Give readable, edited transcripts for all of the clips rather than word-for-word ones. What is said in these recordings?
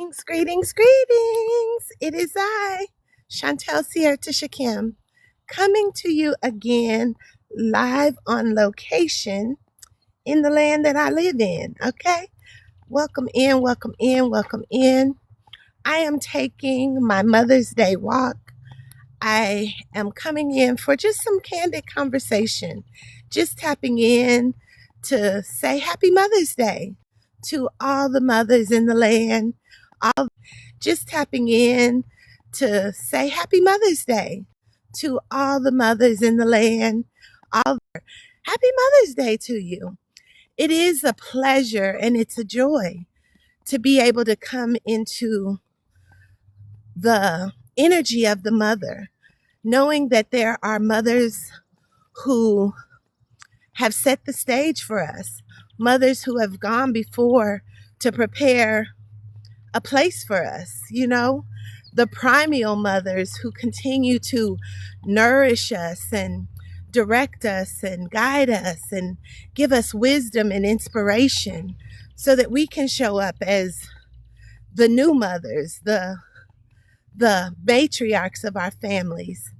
Greetings. It is I, Chantel Sierra Tishakim, coming to you again live on location in the land that I live in. Okay? Welcome in. I am taking my Mother's Day walk. I am coming in for just some candid conversation, just tapping in to say Happy Mother's Day to all the mothers in the land, all just tapping in to say Happy Mother's Day to all the mothers in the land. All Happy Mother's Day to you. It is a pleasure and it's a joy to be able to come into the energy of the mother, knowing that there are mothers who have set the stage for us, mothers who have gone before to prepare a place for us, the primeval mothers who continue to nourish us and direct us and guide us and give us wisdom and inspiration so that we can show up as the new mothers, the matriarchs of our families.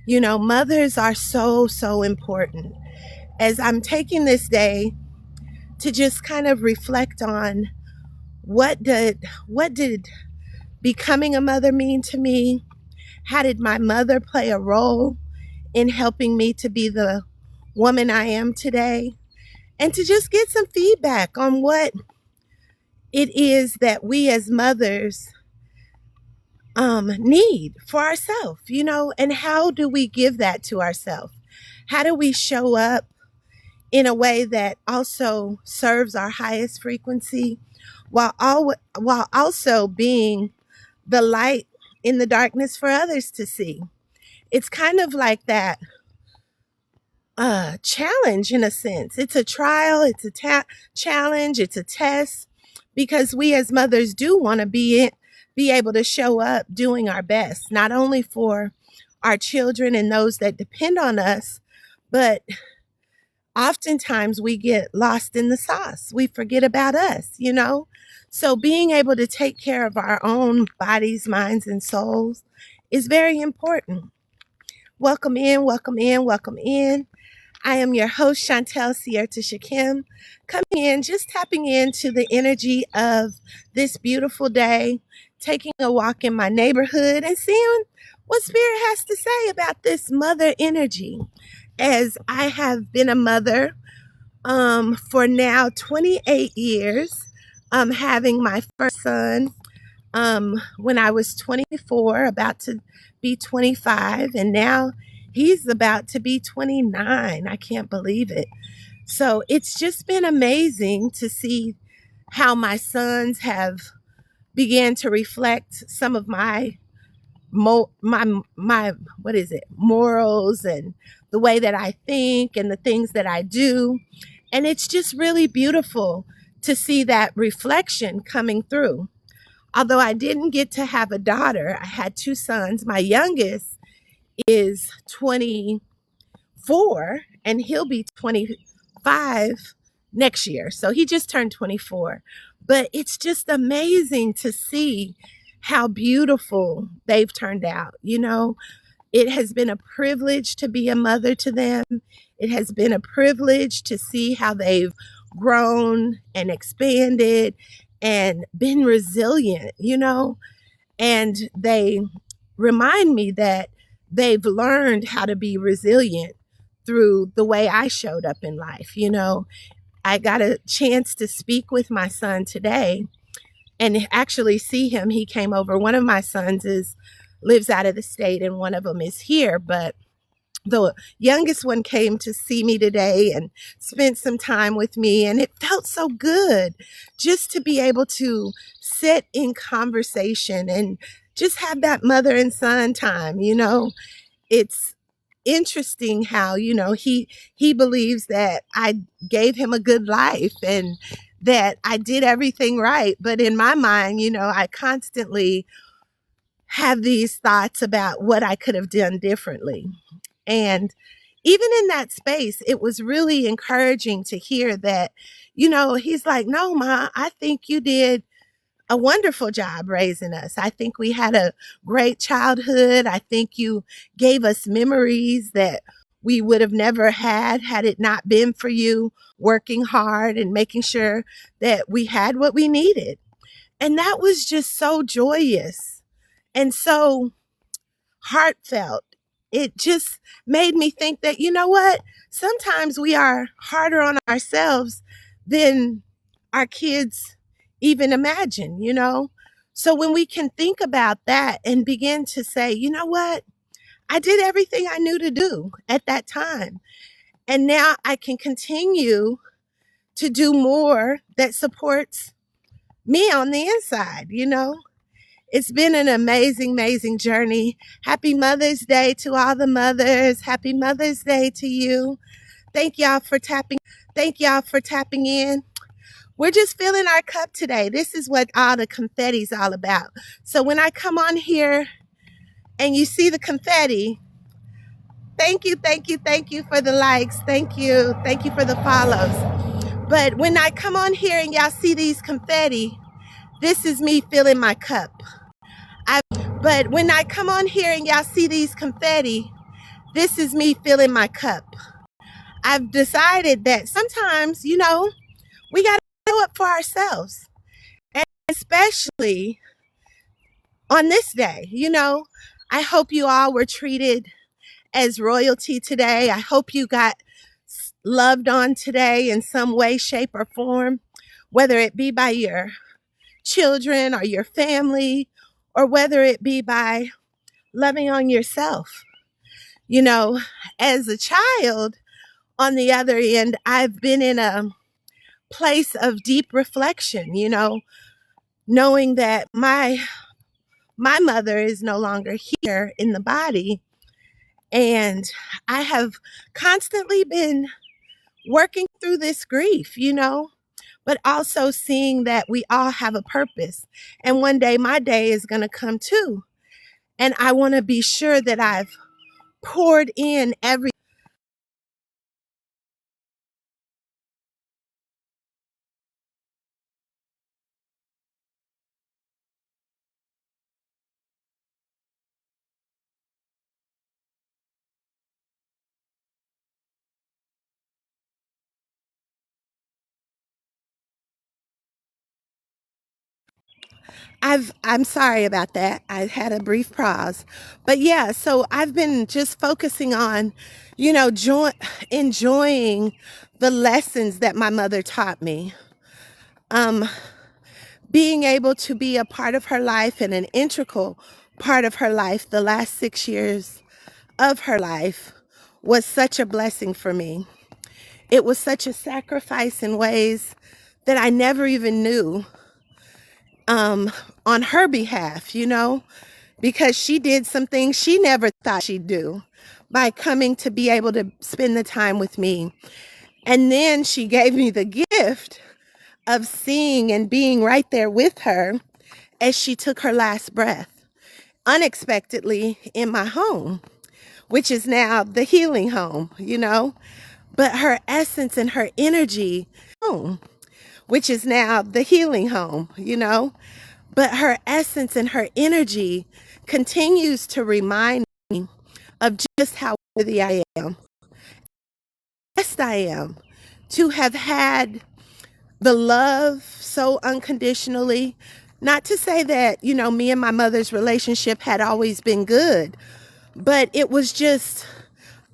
Mothers are so important. As I'm taking this day to just kind of reflect on what did becoming a mother mean to me? How did my mother play a role in helping me to be the woman I am today? And to just get some feedback on what it is that we as mothers need for ourselves, and how do we give that to ourselves? How do we show up in a way that also serves our highest frequency while also being the light in the darkness for others to see? It's kind of like that challenge in a sense. It's a trial, it's a challenge, it's a test, because we as mothers do want to be able to show up doing our best, not only for our children and those that depend on us, but oftentimes we get lost in the sauce. We forget about us, So being able to take care of our own bodies, minds, and souls is very important. Welcome in. I am your host, Chantel Sierra Tishakim, coming in, just tapping into the energy of this beautiful day, taking a walk in my neighborhood and seeing what Spirit has to say about this mother energy. As I have been a mother for now 28 years, having my first son when I was 24, about to be 25, and now he's about to be 29. I can't believe it. So it's just been amazing to see how my sons have began to reflect some of my morals and the way that I think and the things that I do. And it's just really beautiful to see that reflection coming through. Although I didn't get to have a daughter, I had two sons. My youngest is 24 and he'll be 25 next year. So he just turned 24. But it's just amazing to see how beautiful they've turned out. It has been a privilege to be a mother to them. It has been a privilege to see how they've grown and expanded and been resilient, and they remind me that they've learned how to be resilient through the way I showed up in life. I got a chance to speak with my son today and actually see him. He came over. One of my sons lives out of the state and one of them is here, but the youngest one came to see me today and spent some time with me, and it felt so good just to be able to sit in conversation and just have that mother and son time. It's interesting how he believes that I gave him a good life and that I did everything right, but in my mind, I constantly have these thoughts about what I could have done differently. And even in that space, it was really encouraging to hear that, he's like, no, Ma, I think you did a wonderful job raising us. I think we had a great childhood. I think you gave us memories that we would have never had it not been for you working hard and making sure that we had what we needed. And that was just so joyous and so heartfelt. It just made me think that, you know what? Sometimes we are harder on ourselves than our kids even imagine, you know? So when we can think about that and begin to say, you know what? I did everything I knew to do at that time. And now I can continue to do more that supports me on the inside, you know? It's been an amazing, amazing journey. Happy Mother's Day to all the mothers. Happy Mother's Day to you. Thank y'all for tapping. Thank y'all for tapping in. We're just filling our cup today. This is what all the confetti's all about. So when I come on here and you see the confetti, thank you, thank you, thank you for the likes. Thank you for the follows. But when I come on here and y'all see these confetti, this is me filling my cup. But when I come on here and y'all see these confetti, this is me filling my cup. I've decided that sometimes, you know, we got to show up for ourselves. And especially on this day, you know, I hope you all were treated as royalty today. I hope you got loved on today in some way, shape, or form, whether it be by your children or your family, or whether it be by loving on yourself. You know, as a child, on the other end, I've been in a place of deep reflection, you know, knowing that my mother is no longer here in the body. And I have constantly been working through this grief, you know, but also seeing that we all have a purpose. And one day my day is going to come too. And I want to be sure that I've poured in every. I'm sorry about that. I had a brief pause. But yeah, so I've been just focusing on, you know, enjoying the lessons that my mother taught me. Um, Being able to be a part of her life and an integral part of her life the last 6 years of her life was such a blessing for me. It was such a sacrifice in ways that I never even knew on her behalf, you know, because she did some things she never thought she'd do by coming to be able to spend the time with me. And then she gave me the gift of seeing and being right there with her as she took her last breath unexpectedly in my home, which is now the healing home, you know. But her essence and her energy, home, which is now the healing home, you know. But her essence and her energy continues to remind me of just how worthy I am, blessed I am to have had the love so unconditionally. Not to say that, you know, me and my mother's relationship had always been good, but it was just,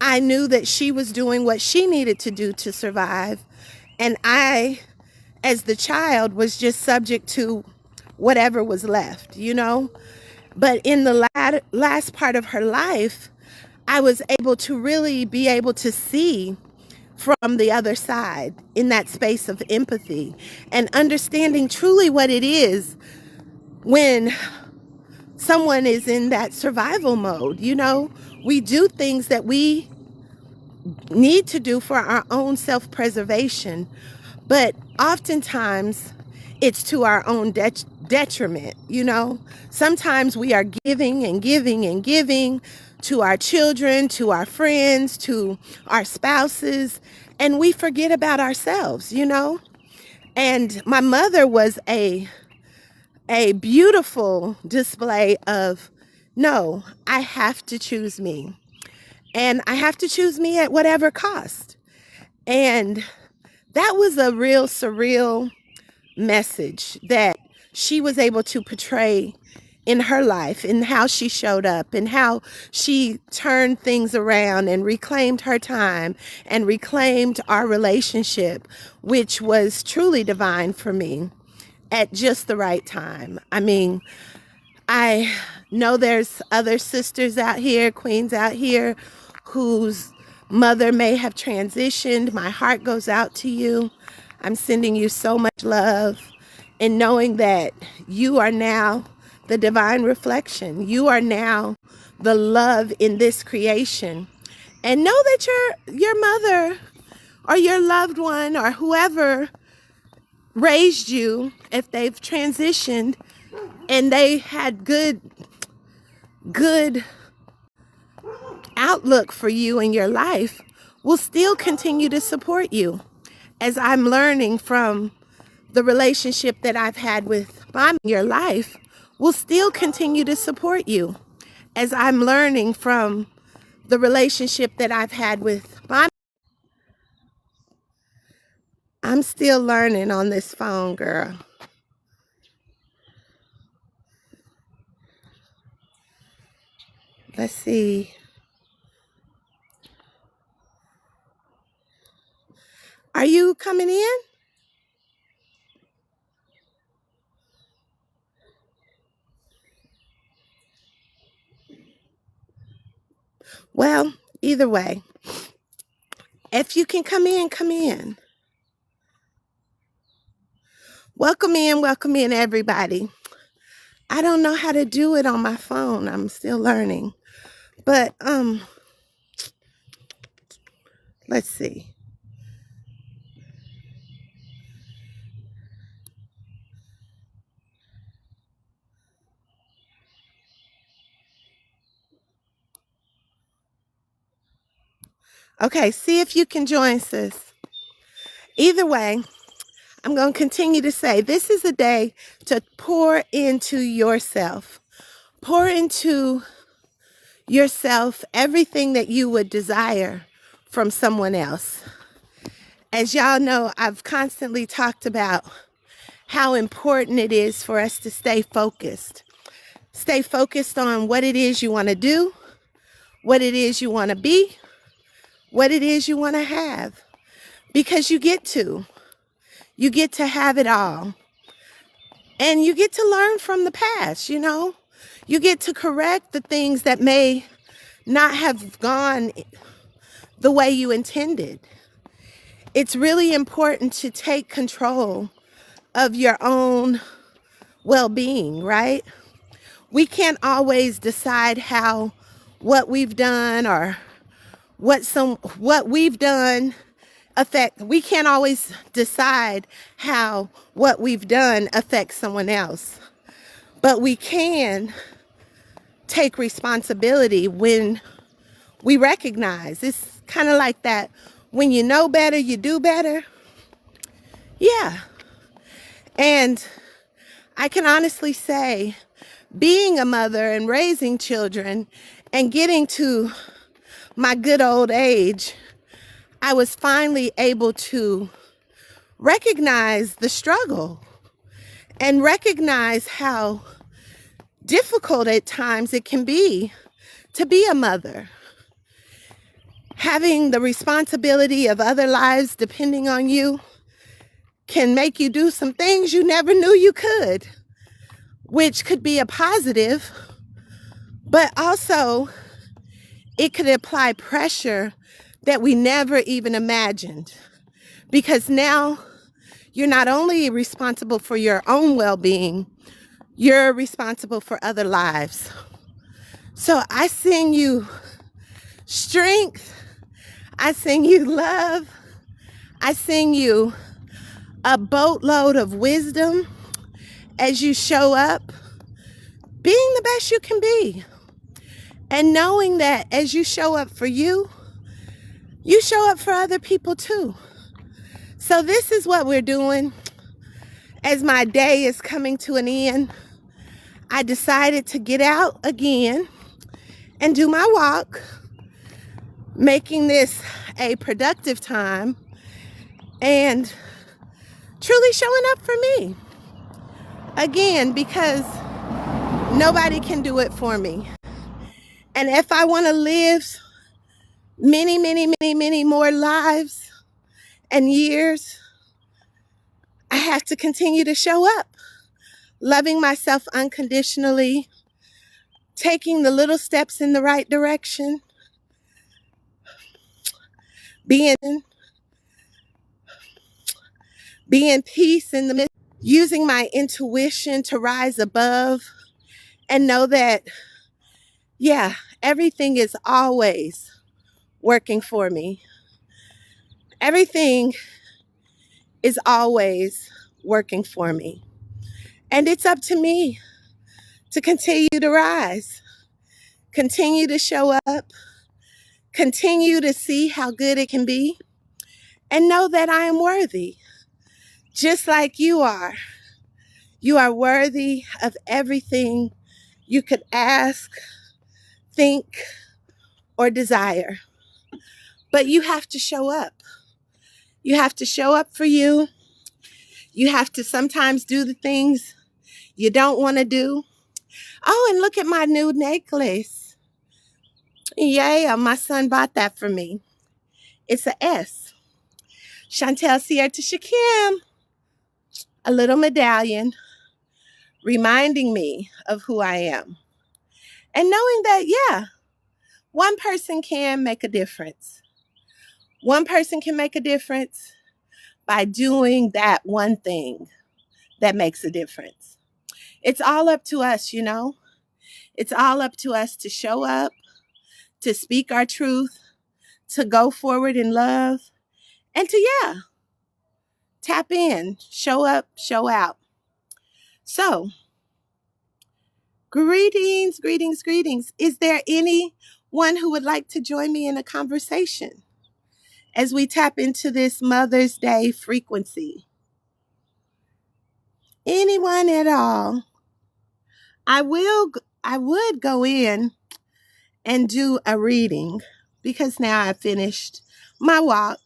I knew that she was doing what she needed to do to survive. And I, as the child, was just subject to whatever was left, you know? But in the last part of her life, I was able to really be able to see from the other side in that space of empathy and understanding truly what it is when someone is in that survival mode. You know, we do things that we need to do for our own self-preservation, but oftentimes it's to our own detriment, you know. Sometimes we are giving and giving and giving to our children, to our friends, to our spouses, and we forget about ourselves, you know. And my mother was a a beautiful display of, no, I have to choose me. And I have to choose me at whatever cost. And that was a real surreal message that she was able to portray in her life, in how she showed up and how she turned things around and reclaimed her time and reclaimed our relationship, which was truly divine for me at just the right time. I mean, I know there's other sisters out here, queens out here, whose mother may have transitioned. My heart goes out to you. I'm sending you so much love, and knowing that you are now the divine reflection. You are now the love in this creation. And know that your mother or your loved one or whoever raised you, if they've transitioned and they had good outlook for you in your life, will still continue to support you. As I'm learning from the relationship that I've had with mom in your life, will still continue to support you. As I'm learning from the relationship that I've had with mom, I'm still learning on this phone, girl. Let's see. Are you coming in? Well, either way, if you can come in, come in. Welcome in, everybody. I don't know how to do it on my phone. I'm still learning. But let's see. Okay, see if you can join, sis. Either way, I'm going to continue to say this is a day to pour into yourself. Pour into yourself everything that you would desire from someone else. As y'all know, I've constantly talked about how important it is for us to stay focused. Stay focused on what it is you want to do, what it is you want to be, what it is you want to have. Because you get to have it all. And you get to learn from the past, you know. You get to correct the things that may not have gone the way you intended. It's really important to take control of your own well-being, right? We can't always decide how what we've done or what we've done we can't always decide how what we've done affects someone else. But we can take responsibility when we recognize. It's kind of like that, when you know better, you do better. Yeah. And I can honestly say, being a mother and raising children and getting to my good old age, I was finally able to recognize the struggle and recognize how difficult at times it can be to be a mother. Having the responsibility of other lives depending on you can make you do some things you never knew you could, which could be a positive, but also it could apply pressure that we never even imagined. Because now you're not only responsible for your own well-being, you're responsible for other lives. So I send you strength. I send you love. I send you a boatload of wisdom as you show up, being the best you can be. And knowing that as you show up for you, you show up for other people too. So this is what we're doing. As my day is coming to an end, I decided to get out again and do my walk, making this a productive time and truly showing up for me. Again, because nobody can do it for me. And if I want to live many, many, many, many more lives and years, I have to continue to show up, loving myself unconditionally, taking the little steps in the right direction, being peace in the midst, using my intuition to rise above and know that, yeah, everything is always working for me. Everything is always working for me. And it's up to me to continue to rise, continue to show up, continue to see how good it can be, and know that I am worthy, just like you are. You are worthy of everything you could ask, think, or desire. But you have to show up. You have to show up for you. You have to sometimes do the things you don't want to do. Oh, and look at my new necklace. Yeah, my son bought that for me. It's a S. Chantel Sierra Tisha Kim. A little medallion reminding me of who I am. And knowing that, yeah, one person can make a difference. One person can make a difference by doing that one thing that makes a difference. It's all up to us, you know. It's all up to us to show up, to speak our truth, to go forward in love, and to, yeah, tap in, show up, show out. So, greetings, greetings, greetings. Is there anyone who would like to join me in a conversation as we tap into this Mother's Day frequency? Anyone at all? I would go in and do a reading because now I finished my walk.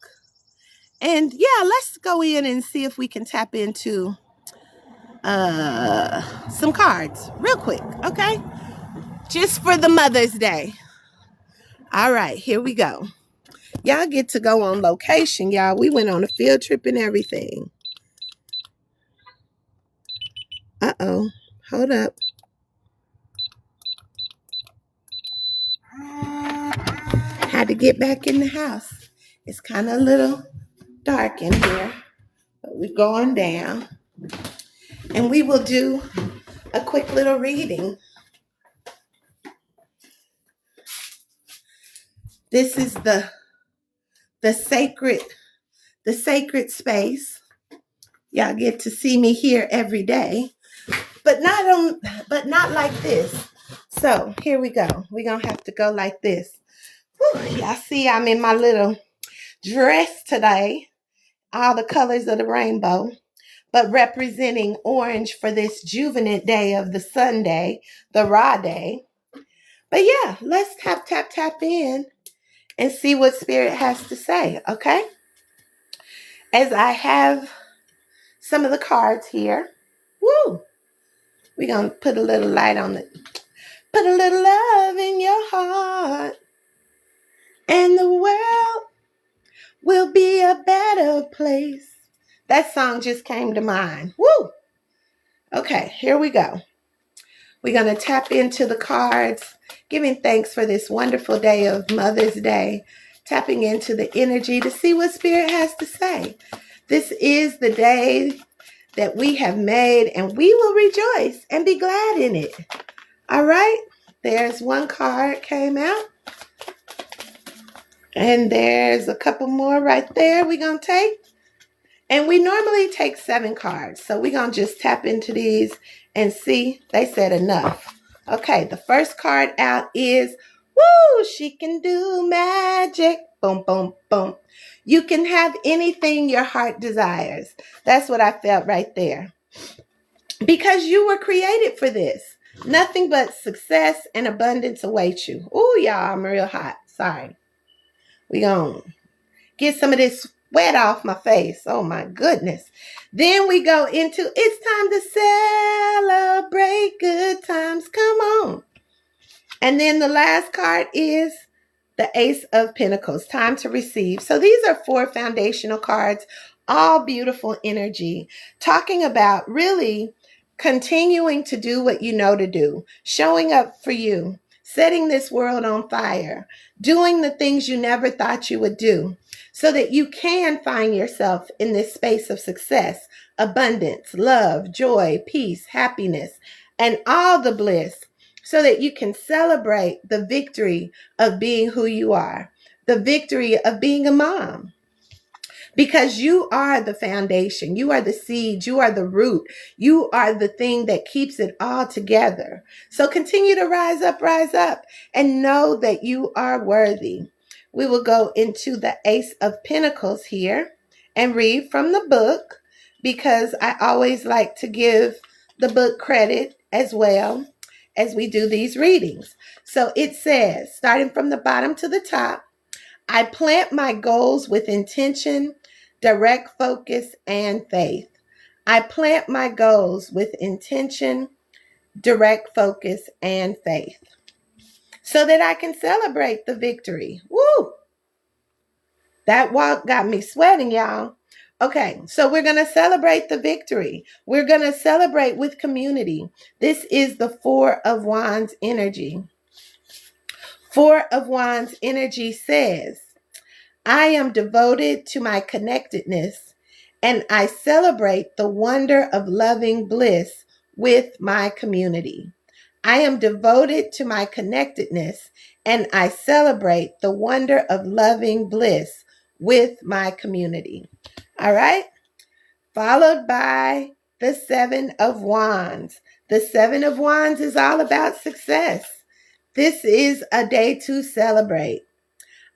And yeah, let's go in and see if we can tap into some cards real quick, okay? Just for the Mother's Day. All right, here we go. Y'all get to go on location, y'all. We went on a field trip and everything. Uh-oh, hold up. Had to get back in the house. It's kind of a little dark in here, but we're going down. And we will do a quick little reading. This is the sacred space. Y'all get to see me here every day, but not like this. So here we go. We're gonna have to go like this. Whew, y'all see I'm in my little dress today, all the colors of the rainbow, but representing orange for this juvenile day of the Sunday, the raw day. But yeah, let's tap in and see what Spirit has to say, okay? As I have some of the cards here. Woo! We're going to put a little light on it. Put a little love in your heart, and the world will be a better place. That song just came to mind. Woo! Okay, here we go. We're going to tap into the cards, giving thanks for this wonderful day of Mother's Day, tapping into the energy to see what Spirit has to say. This is the day that we have made, and we will rejoice and be glad in it. All right, there's one card came out, and there's a couple more right there we're going to take. And we normally take 7 cards, so we're going to just tap into these and see. They said enough. Okay, the first card out is, woo, she can do magic. Boom, boom, boom. You can have anything your heart desires. That's what I felt right there. because you were created for this. Nothing but success and abundance awaits you. Oh, y'all, I'm real hot. Sorry. We gonna get some of this sweat off my face. Oh my goodness. Then we go into it's time to celebrate good times. Come on. And then the last card is the Ace of Pentacles, time to receive. So these are 4 foundational cards, all beautiful energy, talking about really continuing to do what you know to do, showing up for you, setting this world on fire, doing the things you never thought you would do, so that you can find yourself in this space of success, abundance, love, joy, peace, happiness, and all the bliss, so that you can celebrate the victory of being who you are, the victory of being a mom. Because you are the foundation, you are the seed, you are the root, you are the thing that keeps it all together. So continue to rise up, and know that you are worthy. We will go into the Ace of Pentacles here and read from the book, because I always like to give the book credit as well as we do these readings. So it says, starting from the bottom to the top, I plant my goals with intention, direct focus, and faith. I plant my goals with intention, direct focus, and faith, so that I can celebrate the victory. Woo! That walk got me sweating, y'all. Okay, so we're going to celebrate the victory. We're going to celebrate with community. This is the 4 of Wands energy. 4 of Wands energy says, I am devoted to my connectedness, and I celebrate the wonder of loving bliss with my community. I am devoted to my connectedness, and I celebrate the wonder of loving bliss with my community. All right? Followed by the 7 of Wands. The 7 of Wands is all about success. This is a day to celebrate.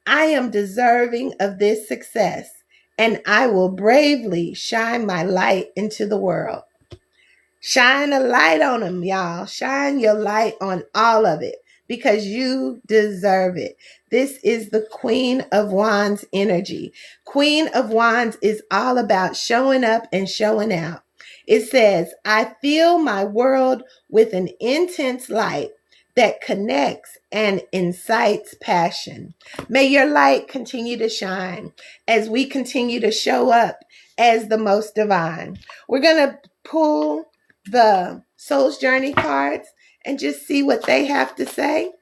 I am deserving of this success, and I will bravely shine my light into the world. Shine a light on them, y'all. Shine your light on all of it, because you deserve it. This is the Queen of Wands energy. Queen of Wands is all about showing up and showing out. It says, I fill my world with an intense light that connects and incites passion. May your light continue to shine as we continue to show up as the most divine. We're going to pull the Soul's Journey cards and just see what they have to say.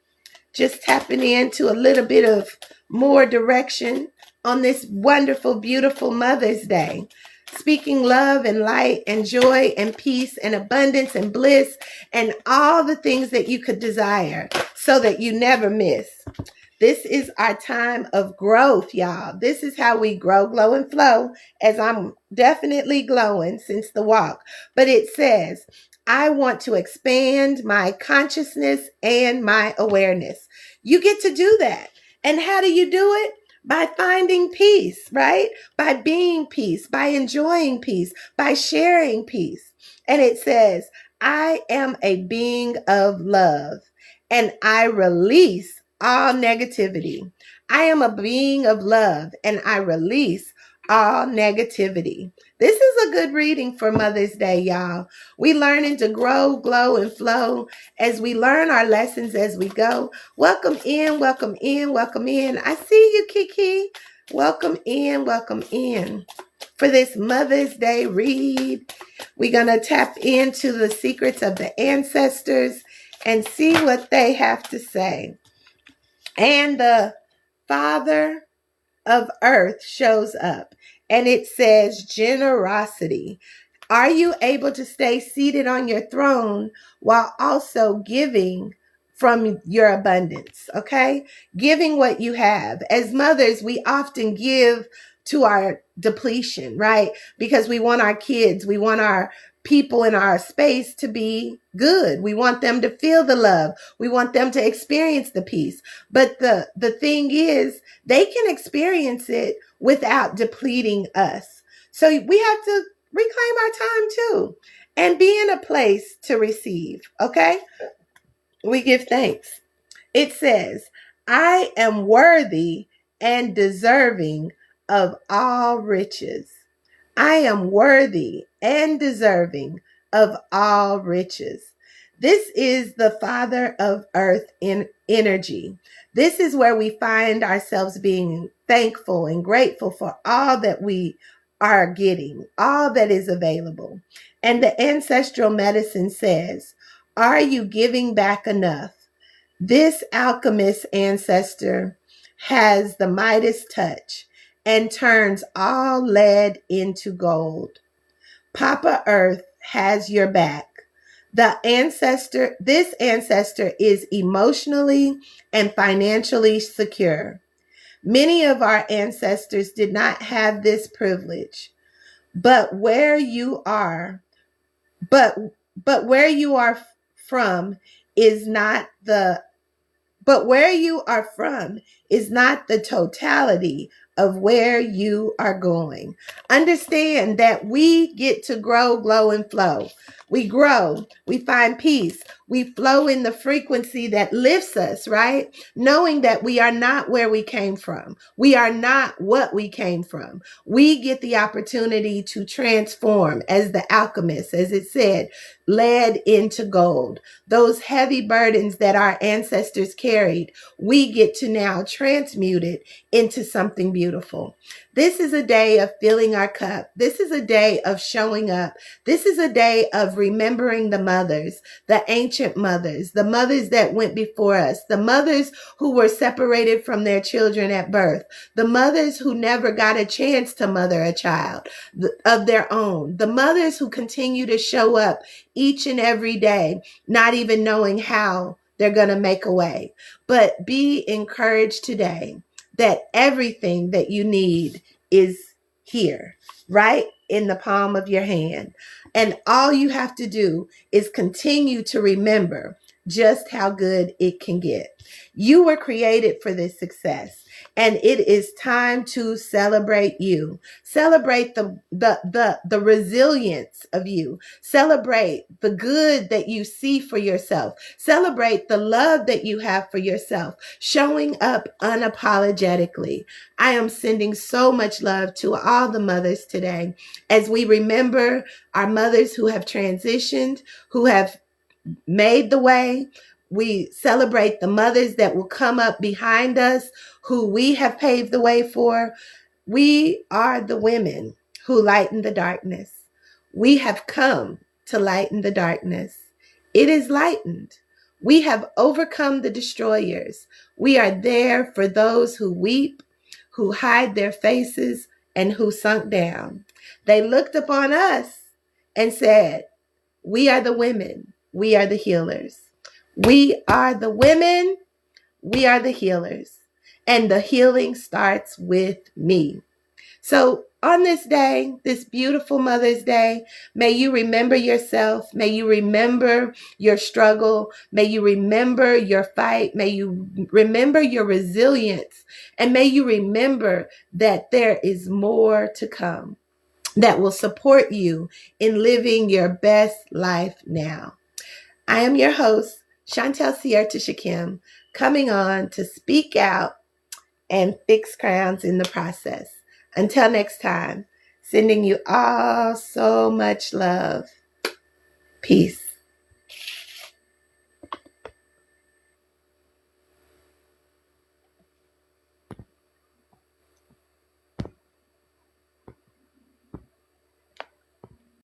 Just tapping into a little bit of more direction on this wonderful, beautiful Mother's Day. Speaking love and light and joy and peace and abundance and bliss and all the things that you could desire, so that you never miss. This is our time of growth, y'all. This is how we grow, glow, and flow, as I'm definitely glowing since the walk. But it says, I want to expand my consciousness and my awareness. You get to do that. And how do you do it? By finding peace, right? By being peace, by enjoying peace, by sharing peace. And it says, I am a being of love, and I release all negativity. I am a being of love, and I release all negativity. This is a good reading for Mother's Day, y'all. We learning to grow, glow, and flow as we learn our lessons as we go. Welcome in, welcome in, welcome in. I see you, Kiki. Welcome in for this Mother's Day read. We're going to tap into the secrets of the ancestors and see what they have to say. And the Father of Earth shows up, and it says generosity. Are you able to stay seated on your throne while also giving from your abundance? Okay? Giving what you have. As mothers, we often give to our depletion, right? Because we want our kids, we want our people in our space to be good. We want them to feel the love. We want them to experience the peace. But the thing is, they can experience it without depleting us. So we have to reclaim our time too. and be in a place to receive. Okay? We give thanks. It says, I am worthy and deserving of all riches. I am worthy and deserving of all riches. This is the Father of Earth in energy. This is where we find ourselves being thankful and grateful for all that we are getting, all that is available. And the ancestral medicine says, are you giving back enough? This alchemist ancestor has the Midas touch and turns all lead into gold. Papa Earth has your back. This ancestor is emotionally and financially secure. Many of our ancestors did not have this privilege, but where you are, but where you are from is not the But where you are from is not the totality of where you are going. Understand that we get to grow, glow, and flow. We grow, we find peace, we flow in the frequency that lifts us, right? Knowing that we are not where we came from. We are not what we came from. We get the opportunity to transform, as the alchemist, as it said, lead into gold. Those heavy burdens that our ancestors carried, we get to now transmute it into something beautiful. This is a day of filling our cup. This is a day of showing up. This is a day of remembering the mothers, the ancient mothers, the mothers that went before us, the mothers who were separated from their children at birth, the mothers who never got a chance to mother a child of their own, the mothers who continue to show up each and every day, not even knowing how they're going to make a way. But be encouraged today that everything that you need is here, right in the palm of your hand. And all you have to do is continue to remember just how good it can get. You were created for this success, and it is time to celebrate you. Celebrate the resilience of you. Celebrate the good that you see for yourself. Celebrate the love that you have for yourself, showing up unapologetically. I am sending so much love to all the mothers today as we remember our mothers who have transitioned, who have made the way. We celebrate the mothers that will come up behind us, who we have paved the way for. We are the women who lighten the darkness. We have come to lighten the darkness. It is lightened. We have overcome the destroyers. We are there for those who weep, who hide their faces, and who sunk down. They looked upon us and said, we are the women. We are the healers. We are the women. We are the healers. And the healing starts with me. So on this day, this beautiful Mother's Day, may you remember yourself. May you remember your struggle. May you remember your fight. May you remember your resilience. And may you remember that there is more to come that will support you in living your best life now. I am your host, Chantel Sierta Shakim, coming on to speak out and fix crowns in the process. Until next time, sending you all so much love. Peace.